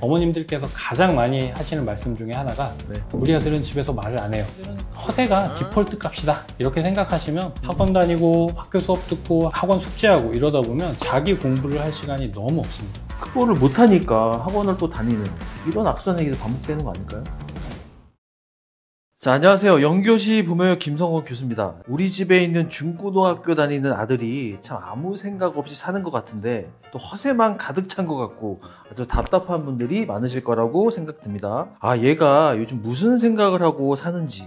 어머님들께서 가장 많이 하시는 말씀 중에 하나가 우리 아들은 집에서 말을 안 해요. 허세가 디폴트 값이다 이렇게 생각하시면 학원 다니고 학교 수업 듣고 학원 숙제하고 이러다 보면 자기 공부를 할 시간이 너무 없습니다. 그거를 못하니까 학원을 또 다니는 이런 악순환이 반복되는 거 아닐까요? 자, 안녕하세요. 영교시 부모역 김성원 교수입니다. 우리 집에 있는 중고등학교 다니는 아들이 참 아무 생각 없이 사는 것 같은데 또 허세만 가득 찬 것 같고 아주 답답한 분들이 많으실 거라고 생각됩니다. 얘가 요즘 무슨 생각을 하고 사는지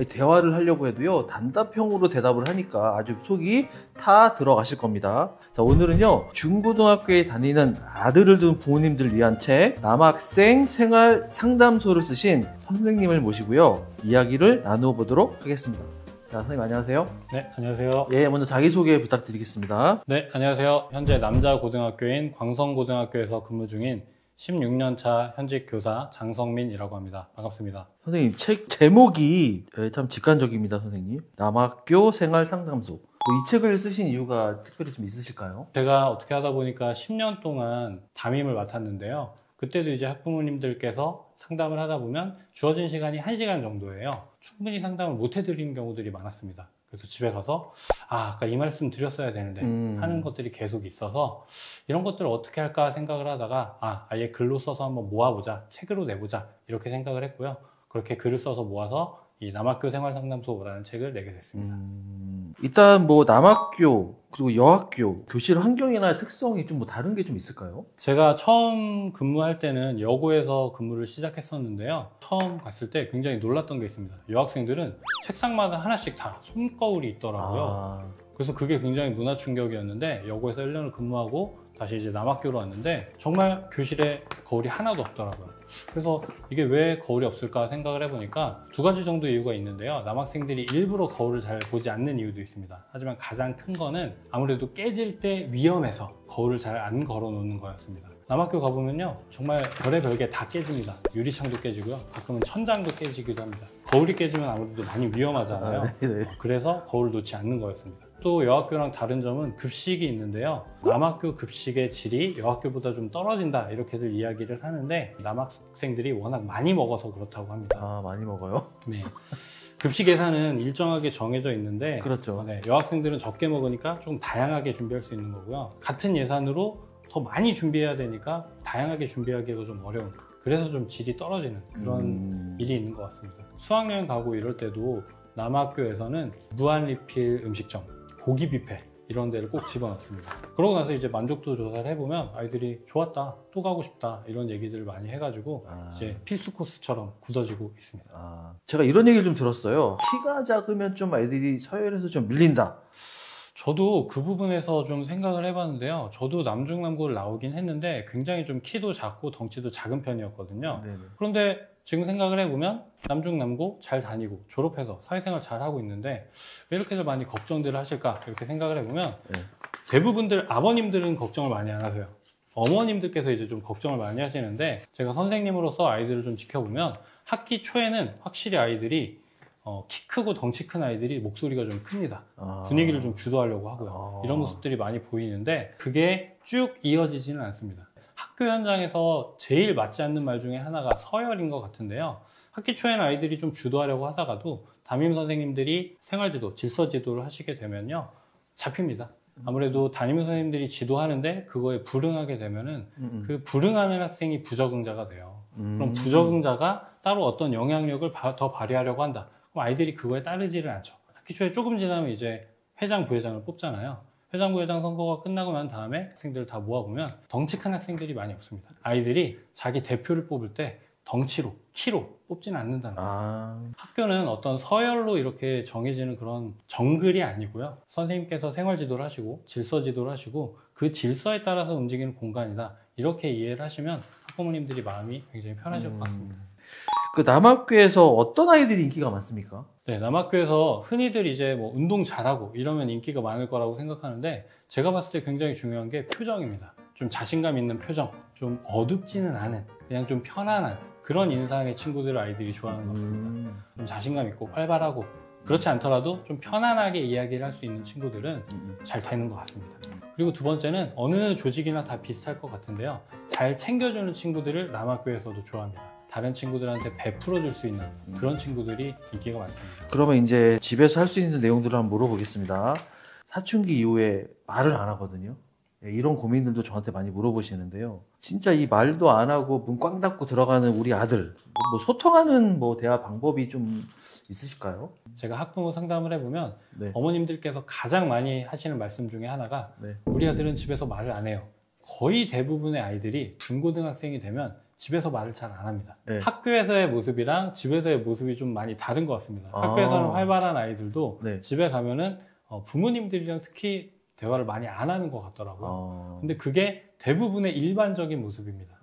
대화를 하려고 해도요 단답형으로 대답을 하니까 아주 속이 타 들어가실 겁니다. 자, 오늘은요 중고등학교에 다니는 아들을 둔 부모님들 위한 책 남학생 생활 상담소를 쓰신 선생님을 모시고요 이야기를 나누어 보도록 하겠습니다. 자, 선생님 안녕하세요. 네, 안녕하세요. 예, 먼저 자기소개 부탁드리겠습니다. 네, 안녕하세요. 현재 남자고등학교인 광성고등학교에서 근무 중인 16년 차 현직 교사 장성민이라고 합니다. 반갑습니다. 선생님, 책 제목이 참 직관적입니다, 선생님. 남학교 생활 상담소. 이 책을 쓰신 이유가 특별히 좀 있으실까요? 제가 어떻게 하다 보니까 10년 동안 담임을 맡았는데요. 그때도 이제 학부모님들께서 상담을 하다 보면 주어진 시간이 1시간 정도예요. 충분히 상담을 못 해드리는 경우들이 많았습니다. 그래서 집에 가서 아까 이 말씀 드렸어야 되는데 하는 것들이 계속 있어서 이런 것들을 어떻게 할까 생각을 하다가 아예 글로 써서 한번 모아보자, 책으로 내보자 이렇게 생각을 했고요. 그렇게 글을 써서 모아서 이 남학교 생활상담소라는 책을 내게 됐습니다. 일단 뭐 남학교 그리고 여학교 교실 환경이나 특성이 좀 뭐 다른 게 좀 있을까요? 제가 처음 근무할 때는 여고에서 근무를 시작했었는데요. 처음 갔을 때 굉장히 놀랐던 게 있습니다. 여학생들은 책상마다 하나씩 다 손거울이 있더라고요. 그래서 그게 굉장히 문화 충격이었는데 여고에서 1년을 근무하고 다시 이제 남학교로 왔는데 정말 교실에 거울이 하나도 없더라고요. 그래서 이게 왜 거울이 없을까 생각을 해보니까 두 가지 정도 이유가 있는데요. 남학생들이 일부러 거울을 잘 보지 않는 이유도 있습니다. 하지만 가장 큰 거는 아무래도 깨질 때 위험해서 거울을 잘 안 걸어 놓는 거였습니다. 남학교 가보면요 정말 별의별 게 다 깨집니다. 유리창도 깨지고요 가끔은 천장도 깨지기도 합니다. 거울이 깨지면 아무래도 많이 위험하잖아요. 네. 그래서 거울을 놓지 않는 거였습니다. 또 여학교랑 다른 점은 급식이 있는데요. 남학교 급식의 질이 여학교보다 좀 떨어진다 이렇게들 이야기를 하는데 남학생들이 워낙 많이 먹어서 그렇다고 합니다. 많이 먹어요? 네. 급식 예산은 일정하게 정해져 있는데 그렇죠. 네, 여학생들은 적게 먹으니까 좀 다양하게 준비할 수 있는 거고요. 같은 예산으로 더 많이 준비해야 되니까 다양하게 준비하기가 좀 어려운, 그래서 좀 질이 떨어지는 그런 일이 있는 것 같습니다. 수학여행 가고 이럴 때도 남학교에서는 무한리필 음식점, 고기 뷔페 이런 데를 꼭 집어넣습니다. 그러고 나서 이제 만족도 조사를 해보면 아이들이 좋았다, 또 가고 싶다 이런 얘기들을 많이 해가지고 이제 필수 코스처럼 굳어지고 있습니다. 제가 이런 얘기를 좀 들었어요. 키가 작으면 좀 아이들이 서열에서 좀 밀린다. 저도 그 부분에서 좀 생각을 해봤는데요. 저도 남중남고를 나오긴 했는데 굉장히 좀 키도 작고 덩치도 작은 편이었거든요. 네네. 그런데 지금 생각을 해보면 남중남고 잘 다니고 졸업해서 사회생활 잘 하고 있는데 왜 이렇게들 많이 걱정들을 하실까 이렇게 생각을 해보면 대부분들 아버님들은 걱정을 많이 안 하세요. 어머님들께서 이제 좀 걱정을 많이 하시는데 제가 선생님으로서 아이들을 좀 지켜보면 학기 초에는 확실히 아이들이 키 크고 덩치 큰 아이들이 목소리가 좀 큽니다. 분위기를 좀 주도하려고 하고요. 이런 모습들이 많이 보이는데 그게 쭉 이어지지는 않습니다. 학교 현장에서 제일 맞지 않는 말 중에 하나가 서열인 것 같은데요. 학기 초에는 아이들이 좀 주도하려고 하다가도 담임 선생님들이 생활지도, 질서지도를 하시게 되면요. 잡힙니다. 아무래도 담임 선생님들이 지도하는데 그거에 불응하게 되면은 그 불응하는 학생이 부적응자가 돼요. 그럼 부적응자가 따로 어떤 영향력을 더 발휘하려고 한다. 그럼 아이들이 그거에 따르지를 않죠. 학기 초에 조금 지나면 이제 회장, 부회장을 뽑잖아요. 회장, 부회장 선거가 끝나고 난 다음에 학생들을 다 모아보면 덩치 큰 학생들이 많이 없습니다. 아이들이 자기 대표를 뽑을 때 덩치로, 키로 뽑지는 않는다는 거예요. 학교는 어떤 서열로 이렇게 정해지는 그런 정글이 아니고요. 선생님께서 생활 지도를 하시고 질서 지도를 하시고 그 질서에 따라서 움직이는 공간이다. 이렇게 이해를 하시면 학부모님들이 마음이 굉장히 편하실 것 같습니다. 그 남학교에서 어떤 아이들이 인기가 많습니까? 네, 남학교에서 흔히들 이제 뭐 운동 잘하고 이러면 인기가 많을 거라고 생각하는데 제가 봤을 때 굉장히 중요한 게 표정입니다. 좀 자신감 있는 표정, 좀 어둡지는 않은, 그냥 좀 편안한 그런 인상의 친구들을 아이들이 좋아하는 것 같습니다. 좀 자신감 있고 활발하고 그렇지 않더라도 좀 편안하게 이야기를 할 수 있는 친구들은 잘 되는 것 같습니다. 그리고 두 번째는 어느 조직이나 다 비슷할 것 같은데요. 잘 챙겨주는 친구들을 남학교에서도 좋아합니다. 다른 친구들한테 베풀어 줄 수 있는 그런 친구들이 인기가 많습니다. 그러면 이제 집에서 할 수 있는 내용들을 한번 물어보겠습니다. 사춘기 이후에 말을 안 하거든요. 예, 이런 고민들도 저한테 많이 물어보시는데요. 진짜 이 말도 안 하고 문 꽝 닫고 들어가는 우리 아들, 뭐 소통하는 뭐 대화 방법이 좀 있으실까요? 제가 학부모 상담을 해보면 네. 어머님들께서 가장 많이 하시는 말씀 중에 하나가 네. 우리 아들은 집에서 말을 안 해요. 거의 대부분의 아이들이 중고등학생이 되면 집에서 말을 잘 안 합니다. 네. 학교에서의 모습이랑 집에서의 모습이 좀 많이 다른 것 같습니다. 아. 학교에서는 활발한 아이들도 네. 집에 가면은 부모님들이랑 특히 대화를 많이 안 하는 것 같더라고요. 근데 그게 대부분의 일반적인 모습입니다.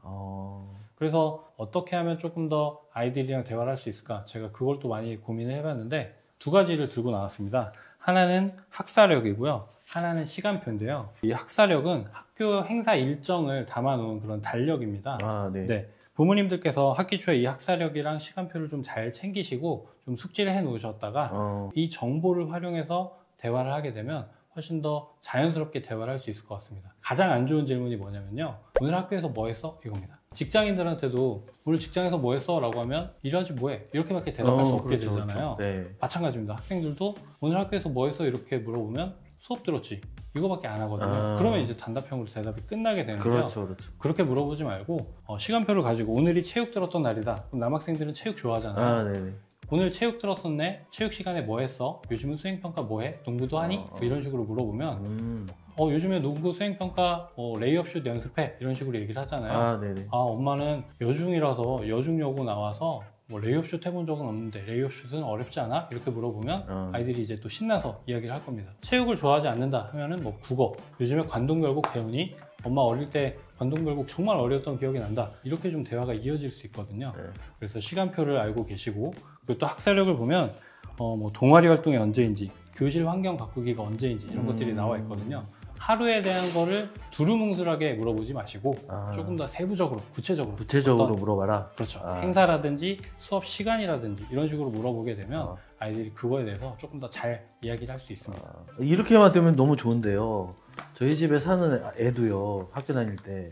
그래서 어떻게 하면 조금 더 아이들이랑 대화를 할 수 있을까? 제가 그걸 또 많이 고민을 해봤는데 두 가지를 들고 나왔습니다. 하나는 학사력이고요. 하나는 시간표인데요. 이 학사력은 학교 행사 일정을 담아놓은 그런 달력입니다. 네. 네. 부모님들께서 학기 초에 이 학사력이랑 시간표를 좀 잘 챙기시고 좀 숙지를 해 놓으셨다가 이 정보를 활용해서 대화를 하게 되면 훨씬 더 자연스럽게 대화를 할 수 있을 것 같습니다. 가장 안 좋은 질문이 뭐냐면요. 오늘 학교에서 뭐 했어? 이겁니다. 직장인들한테도 오늘 직장에서 뭐 했어? 라고 하면 일하지 뭐해? 이렇게밖에 대답할 수 없게 그렇죠, 되잖아요. 그렇죠. 네. 마찬가지입니다. 학생들도 오늘 학교에서 뭐 했어? 이렇게 물어보면 수업 들었지. 이거밖에 안 하거든요. 그러면 이제 단답형으로 대답이 끝나게 되는데요. 그렇죠, 그렇죠. 그렇게 물어보지 말고 시간표를 가지고 오늘이 체육 들었던 날이다. 그럼 남학생들은 체육 좋아하잖아요. 네네. 오늘 체육 들었었네? 체육 시간에 뭐 했어? 요즘은 수행평가 뭐 해? 농구도 하니? 뭐 이런 식으로 물어보면 요즘에 농구 수행평가 레이업슛 연습해? 이런 식으로 얘기를 하잖아요. 네네. 엄마는 여중이라서 여중여고 나와서 뭐 레이업슛 해본 적은 없는데 레이업슛은 어렵지 않아? 이렇게 물어보면 아이들이 이제 또 신나서 이야기를 할 겁니다. 체육을 좋아하지 않는다 하면은 뭐 국어, 요즘에 관동결국 배우니? 엄마 어릴 때 관동결국 정말 어려웠던 기억이 난다. 이렇게 좀 대화가 이어질 수 있거든요. 그래서 시간표를 알고 계시고, 그리고 또 학사력을 보면 뭐 동아리 활동이 언제인지, 교실 환경 바꾸기가 언제인지 이런 것들이 나와 있거든요. 하루에 대한 거를 두루뭉술하게 물어보지 마시고 조금 더 세부적으로, 구체적으로 물어봐라. 그렇죠. 행사라든지 수업 시간이라든지 이런 식으로 물어보게 되면 아이들이 그거에 대해서 조금 더 잘 이야기를 할 수 있습니다. 이렇게만 되면 너무 좋은데요. 저희 집에 사는 애도요. 학교 다닐 때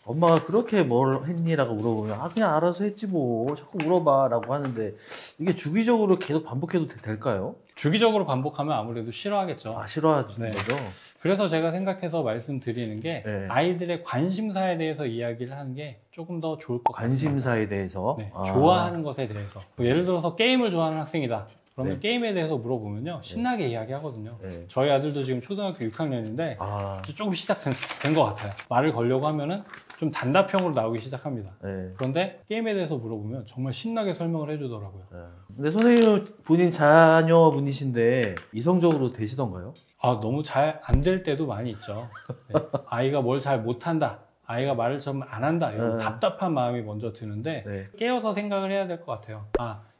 엄마가 그렇게 뭘 했니라고 물어보면 그냥 알아서 했지 뭐 자꾸 물어봐 라고 하는데 이게 주기적으로 계속 반복해도 될까요? 주기적으로 반복하면 아무래도 싫어하겠죠. 싫어하는 거죠? 그래서 제가 생각해서 말씀드리는 게 아이들의 관심사에 대해서 이야기를 하는 게 조금 더 좋을 것 같습니다. 관심사에 대해서? 네, 좋아하는 것에 대해서. 뭐 예를 들어서 게임을 좋아하는 학생이다. 그러면 게임에 대해서 물어보면요. 신나게 이야기하거든요. 저희 아들도 지금 초등학교 6학년인데 조금 시작된 것 같아요. 말을 걸려고 하면은 좀 단답형으로 나오기 시작합니다. 그런데 게임에 대해서 물어보면 정말 신나게 설명을 해주더라고요. 근데 선생님 본인 자녀분이신데 이성적으로 되시던가요? 너무 잘 안 될 때도 많이 있죠. 네. 아이가 뭘 잘 못한다. 아이가 말을 좀 안 한다. 이런 답답한 마음이 먼저 드는데 깨어서 생각을 해야 될 것 같아요.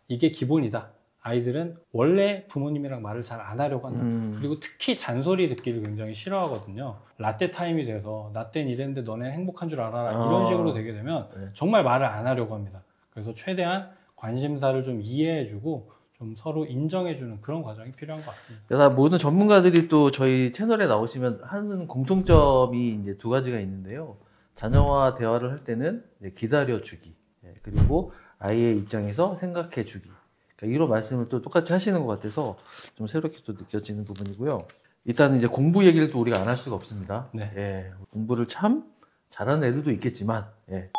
이게 기본이다. 아이들은 원래 부모님이랑 말을 잘 안 하려고 한다. 그리고 특히 잔소리 듣기를 굉장히 싫어하거든요. 라떼 타임이 돼서 나 땐 이랬는데 너네 행복한 줄 알아라. 이런 식으로 되게 되면 정말 말을 안 하려고 합니다. 그래서 최대한 관심사를 좀 이해해주고 좀 서로 인정해주는 그런 과정이 필요한 것 같습니다. 모든 전문가들이 또 저희 채널에 나오시면 하는 공통점이 이제 두 가지가 있는데요. 자녀와 대화를 할 때는 기다려주기, 그리고 아이의 입장에서 생각해주기. 그러니까 이런 말씀을 또 똑같이 하시는 것 같아서 좀 새롭게 또 느껴지는 부분이고요. 일단 이제 공부 얘기를 또 우리가 안 할 수가 없습니다. 공부를 참 잘하는 애들도 있겠지만,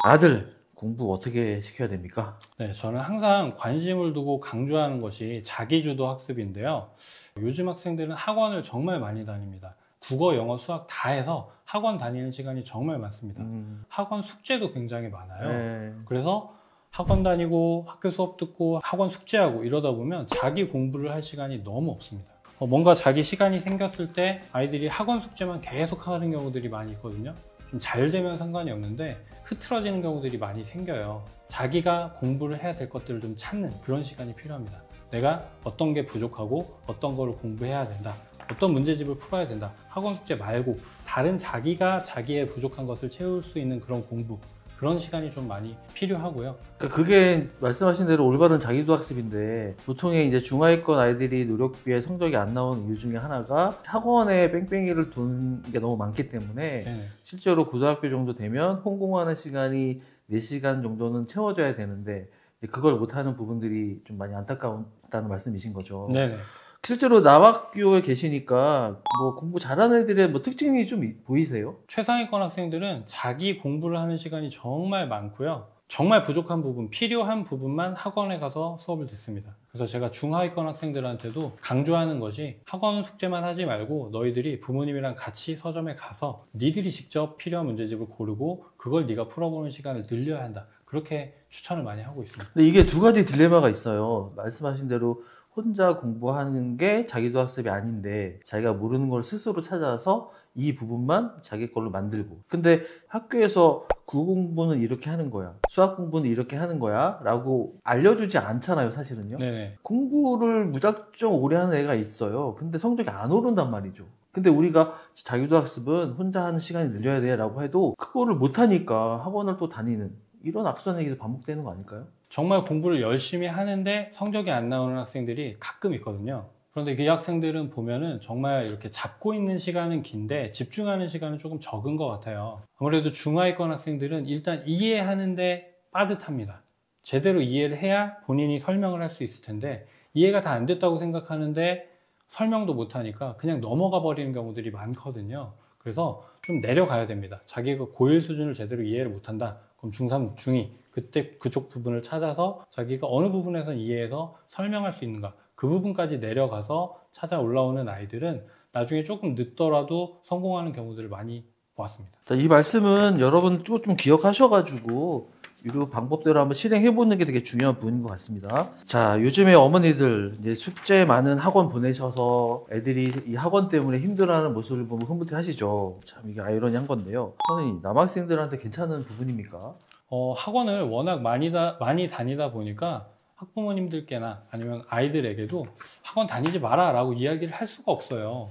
아들 공부 어떻게 시켜야 됩니까? 네, 저는 항상 관심을 두고 강조하는 것이 자기주도 학습인데요. 요즘 학생들은 학원을 정말 많이 다닙니다. 국어, 영어, 수학 다 해서 학원 다니는 시간이 정말 많습니다. 학원 숙제도 굉장히 많아요. 그래서 학원 다니고 학교 수업 듣고 학원 숙제하고 이러다 보면 자기 공부를 할 시간이 너무 없습니다. 뭔가 자기 시간이 생겼을 때 아이들이 학원 숙제만 계속 하는 경우들이 많이 있거든요. 좀 잘 되면 상관이 없는데 흐트러지는 경우들이 많이 생겨요. 자기가 공부를 해야 될 것들을 좀 찾는 그런 시간이 필요합니다. 내가 어떤 게 부족하고 어떤 거를 공부해야 된다. 어떤 문제집을 풀어야 된다. 학원 숙제 말고 다른 자기가 자기의 부족한 것을 채울 수 있는 그런 공부, 그런 시간이 좀 많이 필요하고요. 그러니까 그게 말씀하신 대로 올바른 자기도학습인데 보통의 이제 중하위권 아이들이 노력비에 성적이 안 나오는 이유 중에 하나가 학원에 뺑뺑이를 도는 게 너무 많기 때문에 네네. 실제로 고등학교 정도 되면 혼공하는 시간이 4시간 정도는 채워져야 되는데 그걸 못하는 부분들이 좀 많이 안타깝다는 말씀이신 거죠. 네네. 실제로 남학교에 계시니까 뭐 공부 잘하는 애들의 뭐 특징이 좀 보이세요? 최상위권 학생들은 자기 공부를 하는 시간이 정말 많고요. 정말 부족한 부분, 필요한 부분만 학원에 가서 수업을 듣습니다. 그래서 제가 중하위권 학생들한테도 강조하는 것이 학원 숙제만 하지 말고 너희들이 부모님이랑 같이 서점에 가서 니들이 직접 필요한 문제집을 고르고 그걸 네가 풀어보는 시간을 늘려야 한다. 그렇게 추천을 많이 하고 있습니다. 근데 이게 두 가지 딜레마가 있어요. 말씀하신 대로 혼자 공부하는 게 자기도 학습이 아닌데 자기가 모르는 걸 스스로 찾아서 이 부분만 자기 걸로 만들고 근데 학교에서 국어 공부는 이렇게 하는 거야 수학 공부는 이렇게 하는 거야 라고 알려주지 않잖아요 사실은요. 네네. 공부를 무작정 오래 하는 애가 있어요. 근데 성적이 안 오른단 말이죠. 근데 우리가 자기도 학습은 혼자 하는 시간이 늘려야 돼 라고 해도 그거를 못하니까 학원을 또 다니는 이런 악순환이 반복되는 거 아닐까요? 정말 공부를 열심히 하는데 성적이 안 나오는 학생들이 가끔 있거든요. 그런데 그 학생들은 보면은 정말 이렇게 잡고 있는 시간은 긴데 집중하는 시간은 조금 적은 것 같아요. 아무래도 중하위권 학생들은 일단 이해하는데 빠듯합니다. 제대로 이해를 해야 본인이 설명을 할 수 있을 텐데 이해가 다 안 됐다고 생각하는데 설명도 못하니까 그냥 넘어가 버리는 경우들이 많거든요. 그래서 좀 내려가야 됩니다. 자기가 고1 수준을 제대로 이해를 못한다. 그럼 중3, 중2 그때 그쪽 부분을 찾아서 자기가 어느 부분에서 이해해서 설명할 수 있는가 그 부분까지 내려가서 찾아 올라오는 아이들은 나중에 조금 늦더라도 성공하는 경우들을 많이 보았습니다. 자, 이 말씀은 여러분 좀 기억하셔가지고 이 방법대로 한번 실행해보는 게 되게 중요한 부분인 것 같습니다. 자, 요즘에 어머니들 이제 숙제 많은 학원 보내셔서 애들이 이 학원 때문에 힘들어하는 모습을 보면 흐뭇해하시죠. 참 이게 아이러니한 건데요. 선생님, 남학생들한테 괜찮은 부분입니까? 학원을 워낙 많이 다니다 보니까 학부모님들께나 아니면 아이들에게도 학원 다니지 마라 라고 이야기를 할 수가 없어요.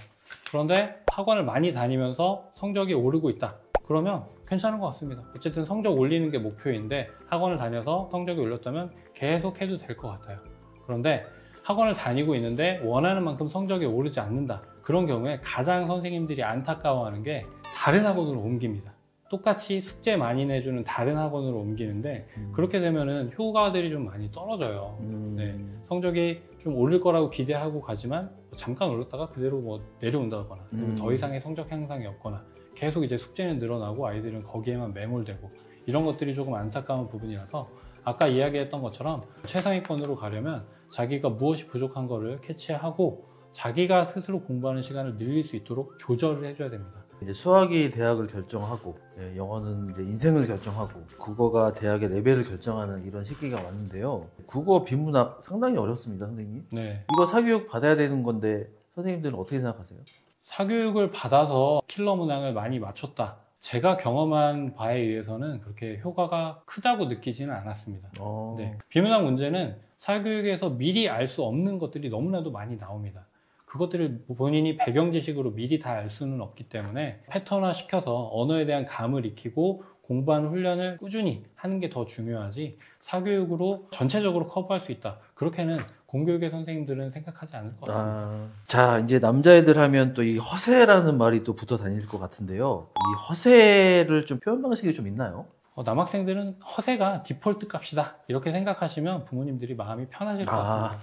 그런데 학원을 많이 다니면서 성적이 오르고 있다. 그러면 괜찮은 것 같습니다. 어쨌든 성적 올리는 게 목표인데 학원을 다녀서 성적이 올렸다면 계속 해도 될 것 같아요. 그런데 학원을 다니고 있는데 원하는 만큼 성적이 오르지 않는다. 그런 경우에 가장 선생님들이 안타까워하는 게 다른 학원으로 옮깁니다. 똑같이 숙제 많이 내주는 다른 학원으로 옮기는데 그렇게 되면은 효과들이 좀 많이 떨어져요. 네, 성적이 좀 오를 거라고 기대하고 가지만 잠깐 올랐다가 그대로 뭐 내려온다거나 그리고 더 이상의 성적 향상이 없거나 계속 이제 숙제는 늘어나고 아이들은 거기에만 매몰되고 이런 것들이 조금 안타까운 부분이라서 아까 이야기했던 것처럼 최상위권으로 가려면 자기가 무엇이 부족한 거를 캐치하고 자기가 스스로 공부하는 시간을 늘릴 수 있도록 조절을 해줘야 됩니다. 이제 수학이 대학을 결정하고 영어는 이제 인생을 결정하고 국어가 대학의 레벨을 결정하는 이런 시기가 왔는데요. 국어 비문학 상당히 어렵습니다, 선생님. 네. 이거 사교육 받아야 되는 건데 선생님들은 어떻게 생각하세요? 사교육을 받아서 킬러 문항을 많이 맞췄다. 제가 경험한 바에 의해서는 그렇게 효과가 크다고 느끼지는 않았습니다. 네. 비문학 문제는 사교육에서 미리 알 수 없는 것들이 너무나도 많이 나옵니다. 그것들을 본인이 배경 지식으로 미리 다 알 수는 없기 때문에 패턴화 시켜서 언어에 대한 감을 익히고 공부하는 훈련을 꾸준히 하는 게 더 중요하지 사교육으로 전체적으로 커버할 수 있다. 그렇게는 공교육의 선생님들은 생각하지 않을 것 같습니다. 자, 이제 남자애들 하면 또 이 허세라는 말이 또 붙어 다닐 것 같은데요. 이 허세를 좀 표현 방식이 좀 있나요? 남학생들은 허세가 디폴트 값이다. 이렇게 생각하시면 부모님들이 마음이 편하실 것 같습니다.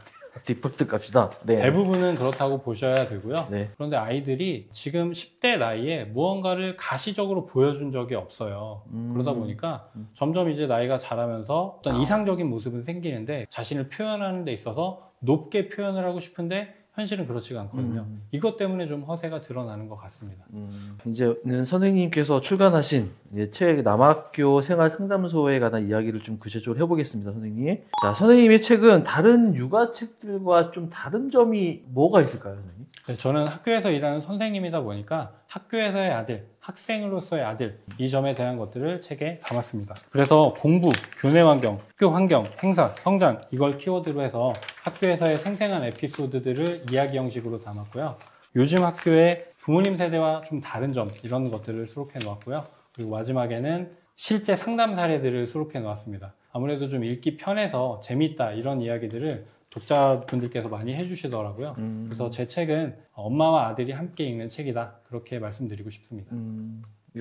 디폴트 값이다. 네. 대부분은 그렇다고 보셔야 되고요. 네. 그런데 아이들이 지금 10대 나이에 무언가를 가시적으로 보여준 적이 없어요. 그러다 보니까 점점 이제 나이가 자라면서 어떤 이상적인 모습은 생기는데 자신을 표현하는 데 있어서 높게 표현을 하고 싶은데 현실은 그렇지가 않거든요. 이것 때문에 좀 허세가 드러나는 것 같습니다. 이제는 선생님께서 출간하신 책 남학교 생활상담소에 관한 이야기를 좀 구체적으로 해보겠습니다, 선생님. 자, 선생님의 책은 다른 육아책들과 좀 다른 점이 뭐가 있을까요, 선생님? 네, 저는 학교에서 일하는 선생님이다 보니까 학교에서의 아들, 학생으로서의 아들 이 점에 대한 것들을 책에 담았습니다. 그래서 공부, 교내 환경, 학교 환경, 행사, 성장 이걸 키워드로 해서 학교에서의 생생한 에피소드들을 이야기 형식으로 담았고요. 요즘 학교의 부모님 세대와 좀 다른 점 이런 것들을 수록해 놓았고요. 그리고 마지막에는 실제 상담 사례들을 수록해 놓았습니다. 아무래도 좀 읽기 편해서 재밌다 이런 이야기들을 독자분들께서 많이 해주시더라고요. 그래서 제 책은 엄마와 아들이 함께 읽는 책이다. 그렇게 말씀드리고 싶습니다.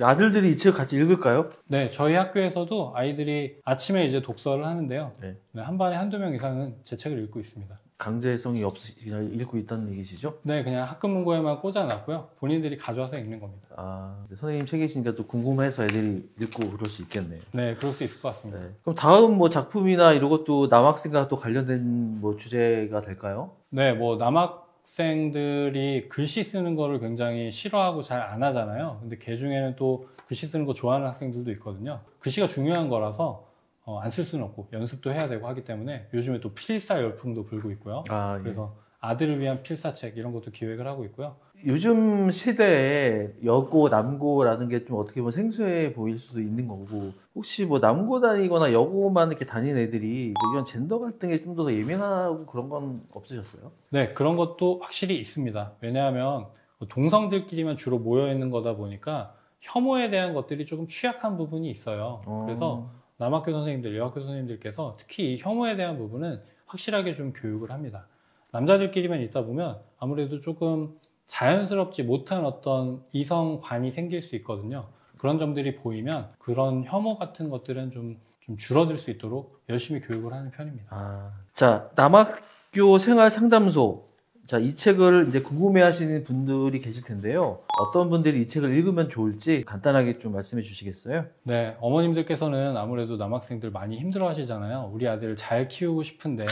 아들들이 이 책을 같이 읽을까요? 네, 저희 학교에서도 아이들이 아침에 이제 독서를 하는데요. 네. 한 반에 한두 명 이상은 제 책을 읽고 있습니다. 강제성이 없이 그냥 읽고 있다는 얘기시죠? 네, 그냥 학급 문고에만 꽂아놨고요. 본인들이 가져와서 읽는 겁니다. 아, 선생님 책이시니까 또 궁금해서 애들이 읽고 그럴 수 있겠네요. 네, 그럴 수 있을 것 같습니다. 네. 그럼 다음 뭐 작품이나 이런 것도 남학생과 또 관련된 뭐 주제가 될까요? 네, 뭐 남학생들이 글씨 쓰는 거를 굉장히 싫어하고 잘 안 하잖아요. 근데 걔 중에는 또 글씨 쓰는 거 좋아하는 학생들도 있거든요. 글씨가 중요한 거라서 안 쓸 수는 없고 연습도 해야 되고 하기 때문에 요즘에 또 필사 열풍도 불고 있고요. 아, 예. 그래서 아들을 위한 필사책 이런 것도 기획을 하고 있고요. 요즘 시대에 여고, 남고라는 게 좀 어떻게 보면 생소해 보일 수도 있는 거고, 혹시 뭐 남고 다니거나 여고만 이렇게 다니는 애들이 이런 젠더 갈등에 좀 더 예민하고 그런 건 없으셨어요? 네, 그런 것도 확실히 있습니다. 왜냐하면 동성들끼리만 주로 모여 있는 거다 보니까 혐오에 대한 것들이 조금 취약한 부분이 있어요. 그래서 남학교 선생님들, 여학교 선생님들께서 특히 이 혐오에 대한 부분은 확실하게 좀 교육을 합니다. 남자들끼리만 있다 보면 아무래도 조금 자연스럽지 못한 어떤 이성관이 생길 수 있거든요. 그런 점들이 보이면 그런 혐오 같은 것들은 좀 줄어들 수 있도록 열심히 교육을 하는 편입니다. 자, 남학교 생활 상담소. 자, 이 책을 이제 궁금해 하시는 분들이 계실 텐데요. 어떤 분들이 이 책을 읽으면 좋을지 간단하게 좀 말씀해 주시겠어요? 네, 어머님들께서는 아무래도 남학생들 많이 힘들어 하시잖아요. 우리 아들을 잘 키우고 싶은데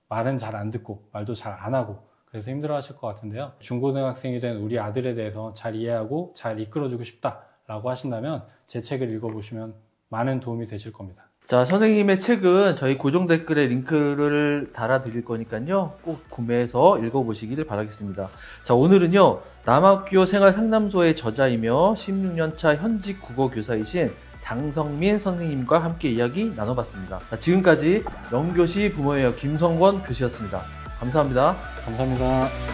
말은 잘 안 듣고 말도 잘 안 하고 그래서 힘들어 하실 것 같은데요. 중고등학생이 된 우리 아들에 대해서 잘 이해하고 잘 이끌어주고 싶다라고 하신다면 제 책을 읽어보시면 많은 도움이 되실 겁니다. 자, 선생님의 책은 저희 고정 댓글에 링크를 달아드릴 거니까요. 꼭 구매해서 읽어보시기를 바라겠습니다. 자, 오늘은요. 남학교 생활 상담소의 저자이며 16년차 현직 국어교사이신 장성민 선생님과 함께 이야기 나눠봤습니다. 자, 지금까지 영교시 부모예요 김성권 교수였습니다. 감사합니다. 감사합니다.